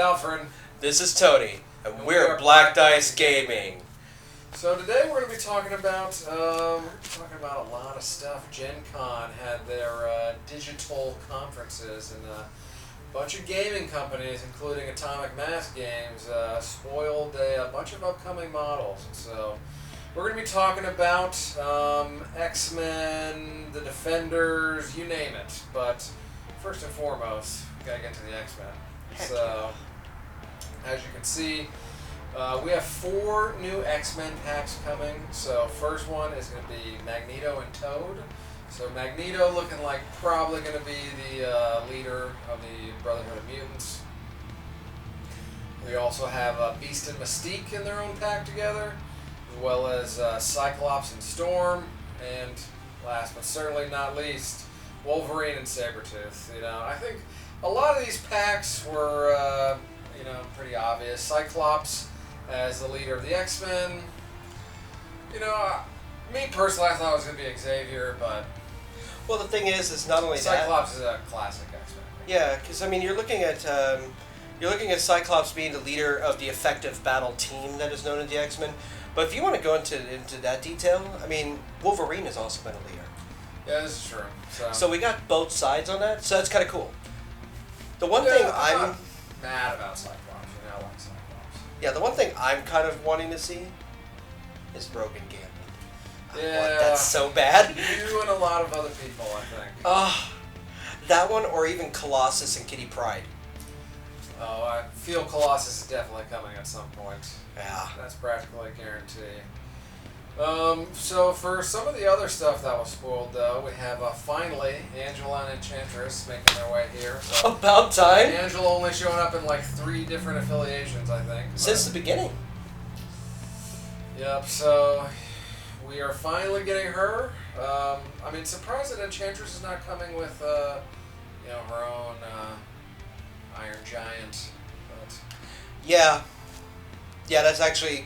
Alfred. This is Tony, and we're Black Dice Gaming. So today we're going to be talking about a lot of stuff. GenCon had their digital conferences, and a bunch of gaming companies, including Atomic Mass Games, spoiled a bunch of upcoming models. And so we're going to be talking about XMen, the Defenders, you name it. But first and foremost, we got to get to the XMen. So, as you can see, we have 4 new X-Men packs coming. So first one is going to be Magneto and Toad. So Magneto looking like probably going to be the leader of the Brotherhood of Mutants. We also have Beast and Mystique in their own pack together, as well as Cyclops and Storm, and last but certainly not least, Wolverine and Sabretooth. You know, I think a lot of these packs were pretty obvious. Cyclops as the leader of the X-Men. You know, me personally, I thought it was going to be Xavier, but... Well, the thing is not only Cyclops is a classic X-Men. Yeah, because, I mean, you're looking at Cyclops being the leader of the effective battle team that is known as the X-Men. But if you want to go into that detail, I mean, Wolverine has also been a leader. Yeah, this is true. So we got both sides on that, so that's kind of cool. The one thing I'm not mad about Cyclops. You know, I like Cyclops. Yeah, the one thing I'm kind of wanting to see is Rogan Gambit. Yeah, I want that so bad. You and a lot of other people, I think. That one, or even Colossus and Kitty Pryde. Oh, I feel Colossus is definitely coming at some point. Yeah. That's practically a guarantee. So for some of the other stuff that was spoiled, though, we have finally Angela and Enchantress making their way here. So about time. Angela only showing up in like 3 different affiliations, I think. Since the beginning. Yep. So we are finally getting her. I mean, surprised that Enchantress is not coming with her own Iron Giant. But Yeah, that's actually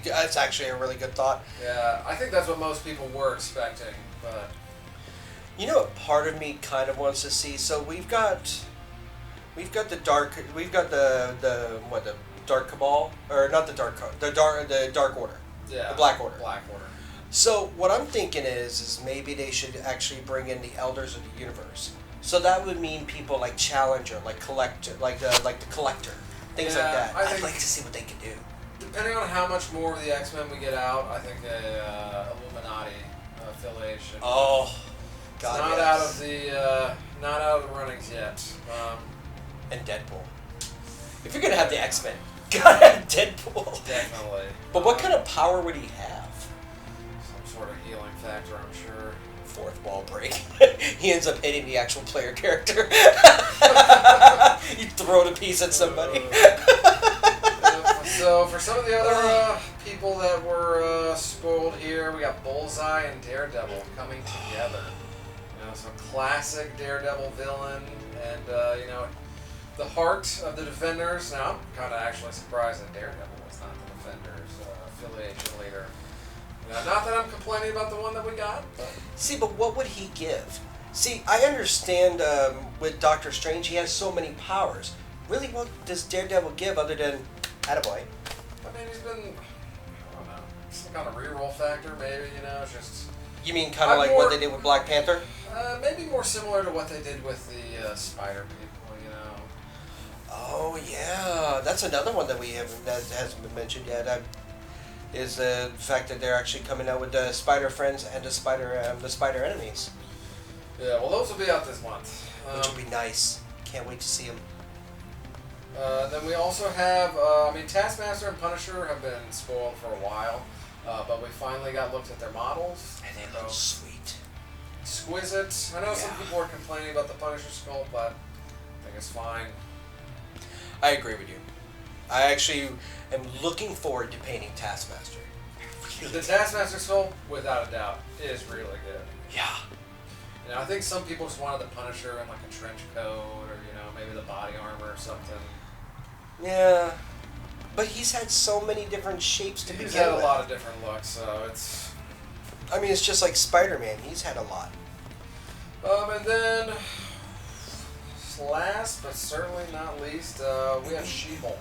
a really good thought. Yeah, I think that's what most people were expecting, but you know what part of me kind of wants to see? So we've got the Dark Cabal, or not the Dark Order. Yeah. The Black Order. Black Order. So what I'm thinking is maybe they should actually bring in the Elders of the Universe. So that would mean people like Challenger, like Collector, like the Collector, things like that. I'd like to see what they can do. Depending on how much more of the X-Men we get out, I think a Illuminati affiliation. Oh, God, not out of the runnings yet. And Deadpool. If you're gonna have the X-Men, gotta have Deadpool. Definitely. But what kind of power would he have? Some sort of healing factor, I'm sure. 4th wall break. He ends up hitting the actual player character. You throw it a piece at somebody. So for some of the other people that were spoiled here, we got Bullseye and Daredevil coming together. So classic Daredevil villain, and the heart of the Defenders. Now I'm kind of actually surprised that Daredevil was not the Defenders affiliation leader. Not that I'm complaining about the one that we got. But. See, but what would he give? See, I understand with Doctor Strange, he has so many powers. Really, what does Daredevil give other than attaboy? I mean, he's been, I don't know, some kind of reroll factor, maybe, it's just... You mean kind of like what they did with Black Panther? Maybe more similar to what they did with the Spider people, Oh, yeah. That's another one that hasn't been mentioned yet. Is the fact that they're actually coming out with the Spider Friends and the Spider Enemies. Yeah, well, those will be out this month. Which will be nice. Can't wait to see them. Then we also have, Taskmaster and Punisher have been spoiled for a while, but we finally got looked at their models. And they look sweet. Exquisite. I know some people were complaining about the Punisher sculpt, but I think it's fine. I agree with you. I actually am looking forward to painting Taskmaster. The Taskmaster sculpt, without a doubt, is really good. Yeah. I think some people just wanted the Punisher in like a trench coat, or maybe the body armor or something. Yeah, but he's had so many different shapes to begin with. He's had a lot of different looks, so it's... I mean, it's just like Spider-Man. He's had a lot. And then last but certainly not least, we have She-Hulk.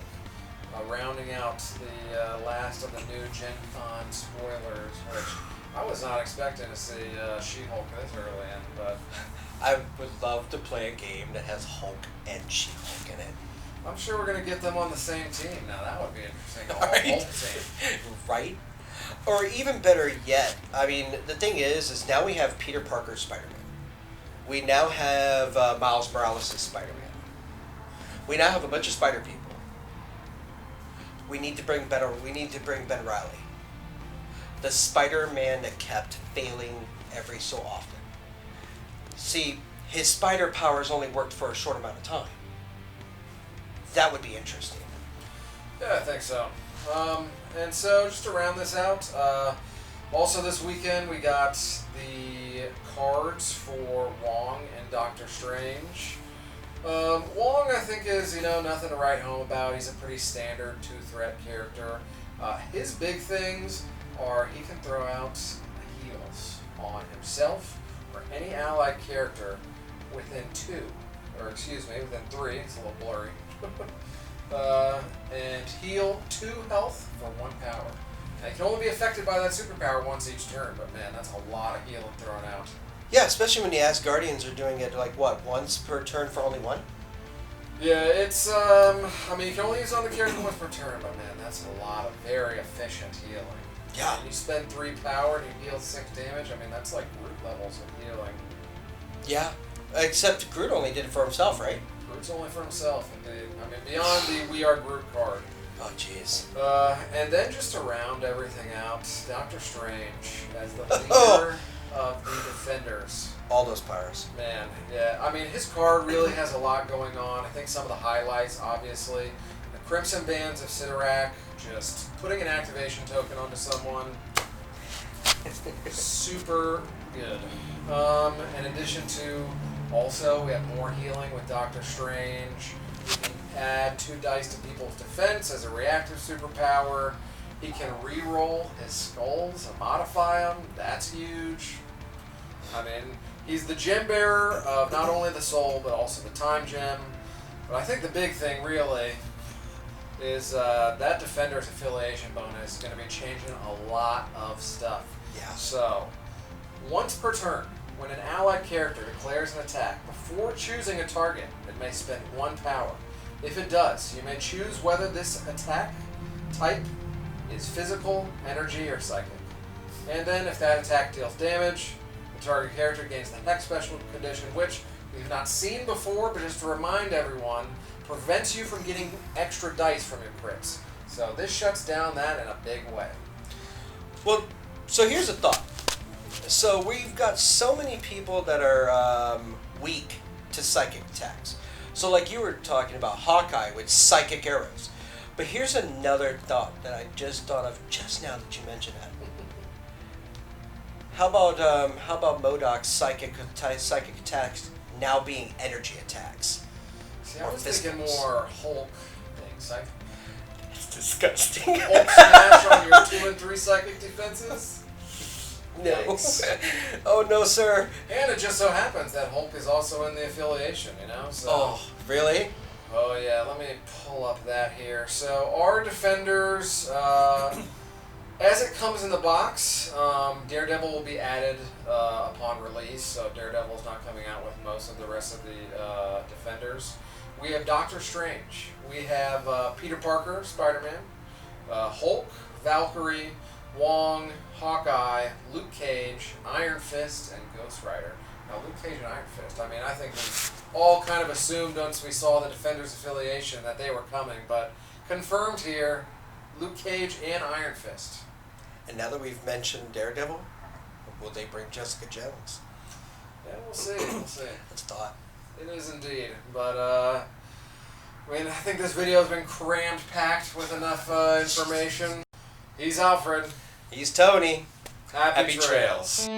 rounding out the last of the new GenCon spoilers, which I was not expecting to see She-Hulk this early in, but I would love to play a game that has Hulk and She-Hulk in it. I'm sure we're going to get them on the same team. Now, that would be interesting. Right? Hulk team. Right? Or even better yet, I mean, the thing is now we have Peter Parker's Spider-Man. We now have Miles Morales' Spider-Man. We now have a bunch of Spider people. We need to bring Ben Reilly. The Spider-Man that kept failing every so often. See, his spider powers only worked for a short amount of time. That would be interesting. Yeah, I think so. And so, just to round this out, also this weekend we got the cards for Wong and Doctor Strange. Wong, I think, is, nothing to write home about. He's a pretty standard two-threat character. His big things are he can throw out heals on himself or any allied character within within 3. It's a little blurry. And heal 2 health for 1 power. Now, you can only be affected by that superpower once each turn, but man, that's a lot of healing thrown out. Yeah, especially when the Asgardians are doing it once per turn for only 1? Yeah, it's you can only use it on the character once per turn, but man, that's a lot of very efficient healing. Yeah. And you spend 3 power and you heal 6 damage, that's like Groot levels of healing. Yeah, except Groot only did it for himself, right? Groot's only for himself, indeed. Beyond the We Are Groot card. Oh, jeez. And then just to round everything out, Doctor Strange as the leader of the Defenders. All those powers. Man, yeah. His card really has a lot going on. I think some of the highlights, obviously, the Crimson Bands of Sidorak, just putting an activation token onto someone. Super good. In addition to, also, we have more healing with Doctor Strange. We can add 2 dice to people's defense as a reactive superpower. He can re-roll his skulls and modify them. That's huge. He's the gem bearer of not only the soul, but also the time gem. But I think the big thing, really, is that Defender's affiliation bonus is going to be changing a lot of stuff. Yeah. So, once per turn, when an allied character declares an attack, before choosing a target, it may spend 1 power. If it does, you may choose whether this attack type is physical, energy, or psychic. And then, if that attack deals damage, the target character gains the Hex special condition, which we've not seen before, but just to remind everyone, prevents you from getting extra dice from your crits. So this shuts down that in a big way. Well, so here's a thought. So we've got so many people that are weak to psychic attacks. So like you were talking about Hawkeye with psychic arrows. But here's another thought that I just thought of just now that you mentioned that. How about MODOK's psychic attacks now being energy attacks? See, I was thinking more Hulk things. It's disgusting. Hulk smash on your 2 and 3 psychic defenses? No. Yikes. Oh, no, sir. And it just so happens that Hulk is also in the affiliation, So. Oh, really? Oh, yeah. Let me pull up that here. So, our Defenders, as it comes in the box, Daredevil will be added upon release. So, Daredevil is not coming out with most of the rest of the Defenders. We have Doctor Strange. We have Peter Parker, Spider-Man, Hulk, Valkyrie, Wong, Hawkeye, Luke Cage, Iron Fist, and Ghost Rider. Now, Luke Cage and Iron Fist, I think we all kind of assumed once we saw the Defenders affiliation that they were coming, but confirmed here, Luke Cage and Iron Fist. And now that we've mentioned Daredevil, will they bring Jessica Jones? Yeah, we'll see. That's a thought. It is indeed, but I think this video has been crammed packed with enough information. He's Alfred. He's Tony. Happy trails.